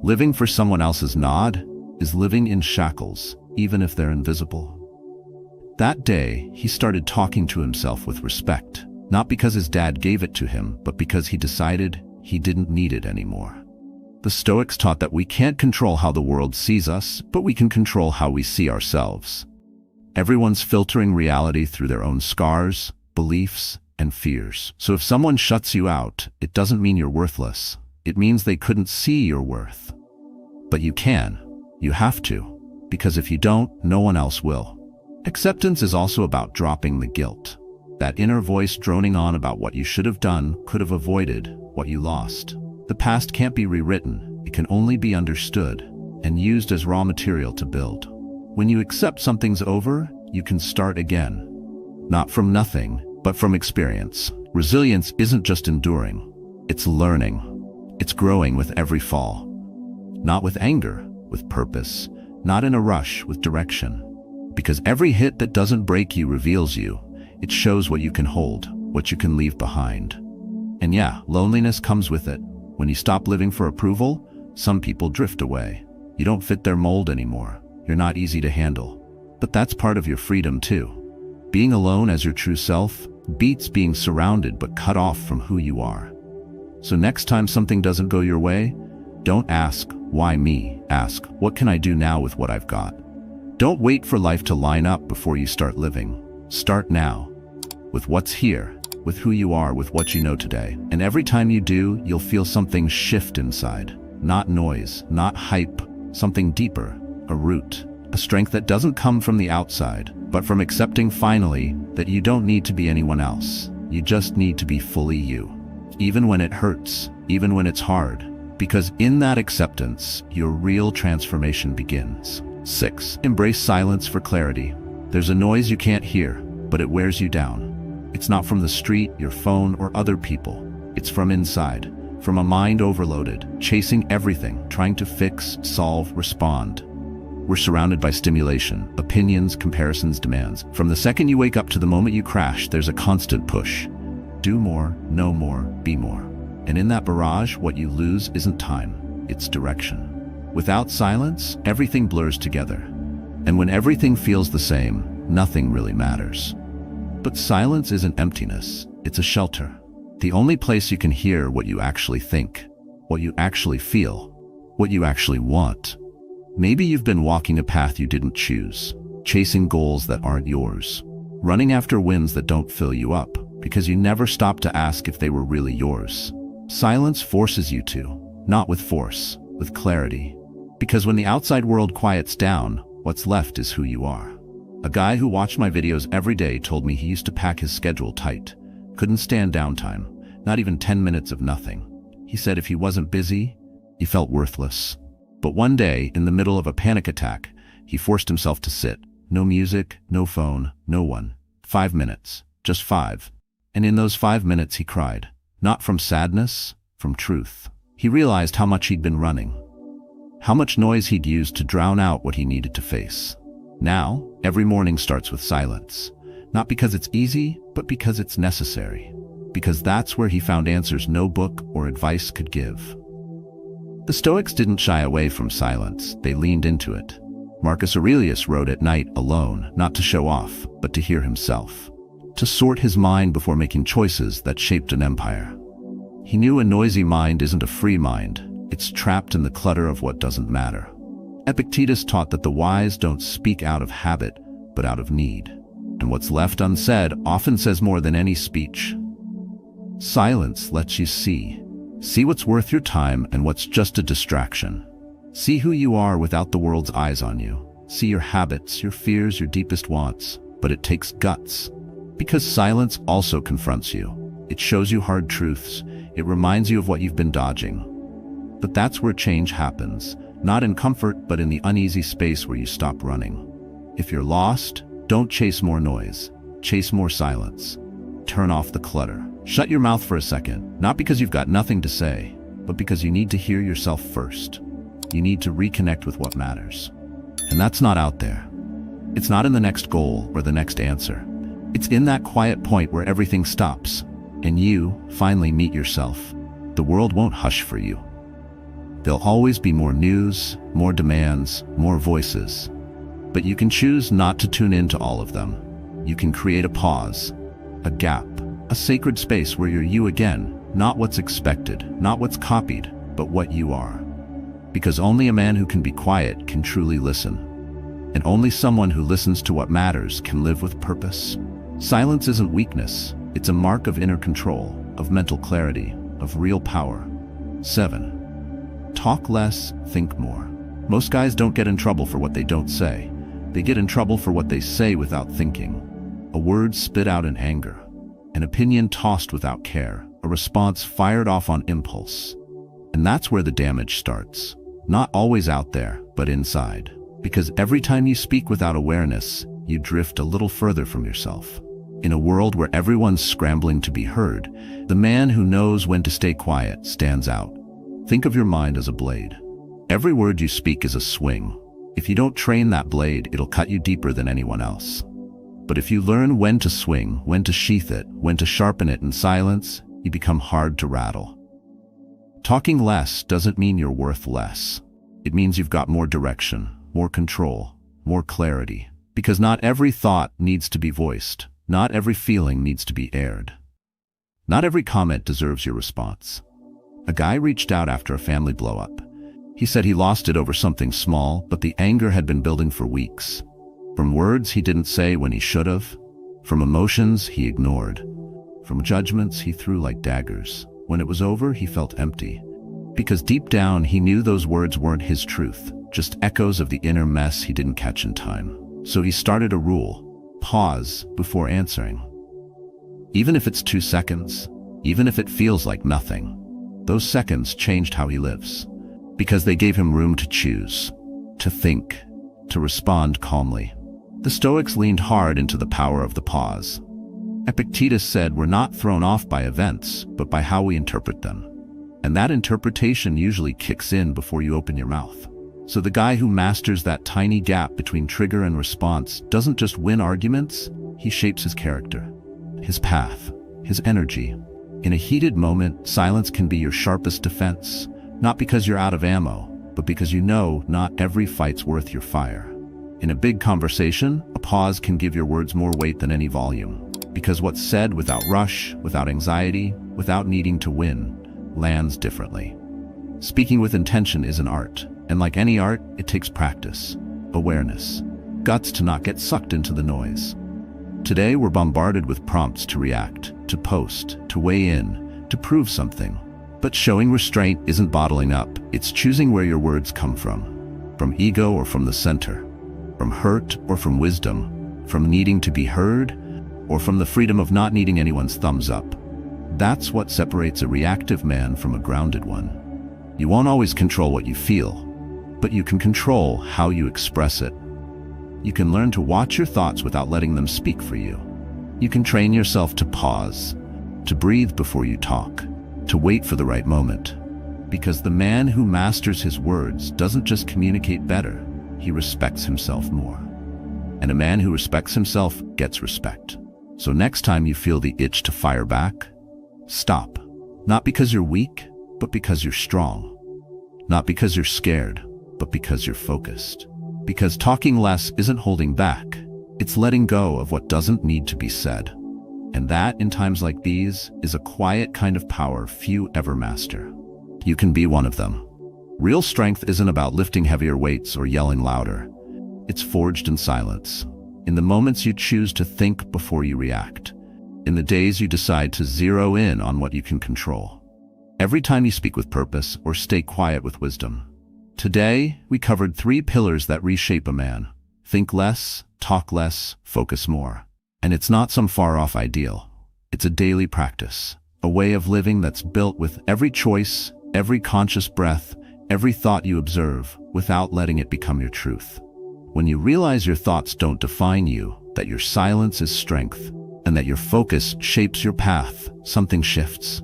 A: Living for someone else's nod is living in shackles, even if they're invisible. That day, he started talking to himself with respect, not because his dad gave it to him, but because he decided he didn't need it anymore. The Stoics taught that we can't control how the world sees us, but we can control how we see ourselves. Everyone's filtering reality through their own scars, beliefs, and fears. So if someone shuts you out, it doesn't mean you're worthless. It means they couldn't see your worth. But you can. You have to. Because if you don't, no one else will. Acceptance is also about dropping the guilt. That inner voice droning on about what you should have done, could have avoided, what you lost. The past can't be rewritten. It can only be understood and used as raw material to build. When you accept something's over, you can start again. Not from nothing, but from experience. Resilience isn't just enduring. It's learning. It's growing with every fall. Not with anger, with purpose. Not in a rush, with direction. Because every hit that doesn't break you reveals you. It shows what you can hold, what you can leave behind. And yeah, loneliness comes with it. When you stop living for approval, some people drift away. You don't fit their mold anymore. You're not easy to handle. But that's part of your freedom too. Being alone as your true self beats being surrounded but cut off from who you are. So next time something doesn't go your way, don't ask, why me? Ask, what can I do now with what I've got? Don't wait for life to line up before you start living. Start now, with what's here, with who you are, with what you know today. And every time you do, you'll feel something shift inside. Not noise, not hype, something deeper, a root, a strength that doesn't come from the outside, but from accepting finally that you don't need to be anyone else. You just need to be fully you. Even when it hurts, even when it's hard. Because in that acceptance, your real transformation begins. 6. Embrace silence for clarity. There's a noise you can't hear, but it wears you down. It's not from the street, your phone, or other people. It's from inside, from a mind overloaded, chasing everything, trying to fix, solve, respond. We're surrounded by stimulation, opinions, comparisons, demands. From the second you wake up to the moment you crash, there's a constant push. Do more, know more, be more. And in that barrage, what you lose isn't time, it's direction. Without silence, everything blurs together. And when everything feels the same, nothing really matters. But silence isn't emptiness, it's a shelter. The only place you can hear what you actually think, what you actually feel, what you actually want. Maybe you've been walking a path you didn't choose, chasing goals that aren't yours, running after wins that don't fill you up, because you never stopped to ask if they were really yours. Silence forces you to, not with force, with clarity. Because when the outside world quiets down, what's left is who you are. A guy who watched my videos every day told me he used to pack his schedule tight, couldn't stand downtime, not even 10 minutes of nothing. He said if he wasn't busy, he felt worthless. But one day, in the middle of a panic attack, he forced himself to sit. No music, no phone, no one. 5 minutes, just 5. And in those 5 minutes he cried, not from sadness, from truth. He realized how much he'd been running, how much noise he'd used to drown out what he needed to face. Now, every morning starts with silence, not because it's easy, but because it's necessary. Because that's where he found answers no book or advice could give. The Stoics didn't shy away from silence, they leaned into it. Marcus Aurelius wrote at night alone, not to show off, but to hear himself, to sort his mind before making choices that shaped an empire. He knew a noisy mind isn't a free mind, it's trapped in the clutter of what doesn't matter. Epictetus taught that the wise don't speak out of habit, but out of need. And what's left unsaid often says more than any speech. Silence lets you see. See what's worth your time and what's just a distraction. See who you are without the world's eyes on you. See your habits, your fears, your deepest wants. But it takes guts. Because silence also confronts you. It shows you hard truths. It reminds you of what you've been dodging. But that's where change happens. Not in comfort, but in the uneasy space where you stop running. If you're lost, don't chase more noise. Chase more silence. Turn off the clutter. Shut your mouth for a second, not because you've got nothing to say, but because you need to hear yourself first. You need to reconnect with what matters. And that's not out there. It's not in the next goal or the next answer. It's in that quiet point where everything stops, and you finally meet yourself. The world won't hush for you. There'll always be more news, more demands, more voices. But you can choose not to tune into all of them. You can create a pause, a gap, a sacred space where you're you again, not what's expected, not what's copied, but what you are. Because only a man who can be quiet can truly listen. And only someone who listens to what matters can live with purpose. Silence isn't weakness, it's a mark of inner control, of mental clarity, of real power. 7. Talk less, think more. Most guys don't get in trouble for what they don't say. They get in trouble for what they say without thinking. A word spit out in anger. An opinion tossed without care. A response fired off on impulse. And that's where the damage starts. Not always out there, but inside. Because every time you speak without awareness, you drift a little further from yourself. In a world where everyone's scrambling to be heard, the man who knows when to stay quiet stands out. Think of your mind as a blade. Every word you speak is a swing. If you don't train that blade, it'll cut you deeper than anyone else. But if you learn when to swing, when to sheath it, when to sharpen it in silence, you become hard to rattle. Talking less doesn't mean you're worth less. It means you've got more direction, more control, more clarity. Because not every thought needs to be voiced. Not every feeling needs to be aired. Not every comment deserves your response. A guy reached out after a family blow-up. He said he lost it over something small, but the anger had been building for weeks. From words he didn't say when he should have, from emotions he ignored, from judgments he threw like daggers. When it was over, he felt empty. Because deep down he knew those words weren't his truth, just echoes of the inner mess he didn't catch in time. So he started a rule: pause before answering. Even if it's 2 seconds, even if it feels like nothing, those seconds changed how he lives. Because they gave him room to choose, to think, to respond calmly. The Stoics leaned hard into the power of the pause. Epictetus said we're not thrown off by events, but by how we interpret them. And that interpretation usually kicks in before you open your mouth. So the guy who masters that tiny gap between trigger and response doesn't just win arguments, he shapes his character, his path, his energy. In a heated moment, silence can be your sharpest defense, not because you're out of ammo, but because you know not every fight's worth your fire. In a big conversation, a pause can give your words more weight than any volume. Because what's said without rush, without anxiety, without needing to win, lands differently. Speaking with intention is an art, and like any art, it takes practice, awareness, guts to not get sucked into the noise. Today we're bombarded with prompts to react, to post, to weigh in, to prove something. But showing restraint isn't bottling up, it's choosing where your words come from ego or from the center, from hurt or from wisdom, from needing to be heard or from the freedom of not needing anyone's thumbs up. That's what separates a reactive man from a grounded one. You won't always control what you feel, but you can control how you express it. You can learn to watch your thoughts without letting them speak for you. You can train yourself to pause, to breathe before you talk, to wait for the right moment. Because the man who masters his words doesn't just communicate better, he respects himself more. And a man who respects himself gets respect. So next time you feel the itch to fire back, stop. Not because you're weak, but because you're strong. Not because you're scared, but because you're focused. Because talking less isn't holding back, it's letting go of what doesn't need to be said. And that, in times like these, is a quiet kind of power few ever master. You can be one of them. Real strength isn't about lifting heavier weights or yelling louder. It's forged in silence. In the moments you choose to think before you react. In the days you decide to zero in on what you can control. Every time you speak with purpose or stay quiet with wisdom. Today, we covered 3 pillars that reshape a man. Think less, talk less, focus more. And it's not some far-off ideal. It's a daily practice. A way of living that's built with every choice, every conscious breath, every thought you observe, without letting it become your truth. When you realize your thoughts don't define you, that your silence is strength, and that your focus shapes your path, something shifts.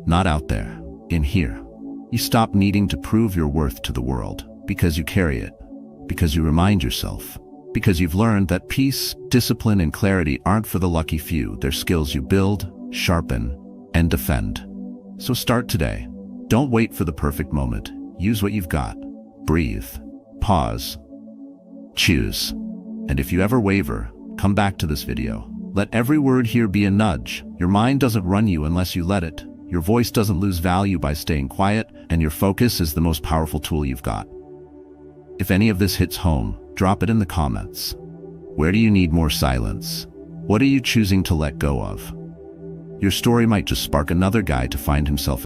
A: Not out there, in here. You stop needing to prove your worth to the world, because you carry it, because you remind yourself, because you've learned that peace, discipline, and clarity aren't for the lucky few. They're skills you build, sharpen, and defend. So start today. Don't wait for the perfect moment. Use what you've got. Breathe. Pause. Choose. And if you ever waver, come back to this video. Let every word here be a nudge. Your mind doesn't run you unless you let it. Your voice doesn't lose value by staying quiet, and your focus is the most powerful tool you've got. If any of this hits home, drop it in the comments. Where do you need more silence? What are you choosing to let go of? Your story might just spark another guy to find himself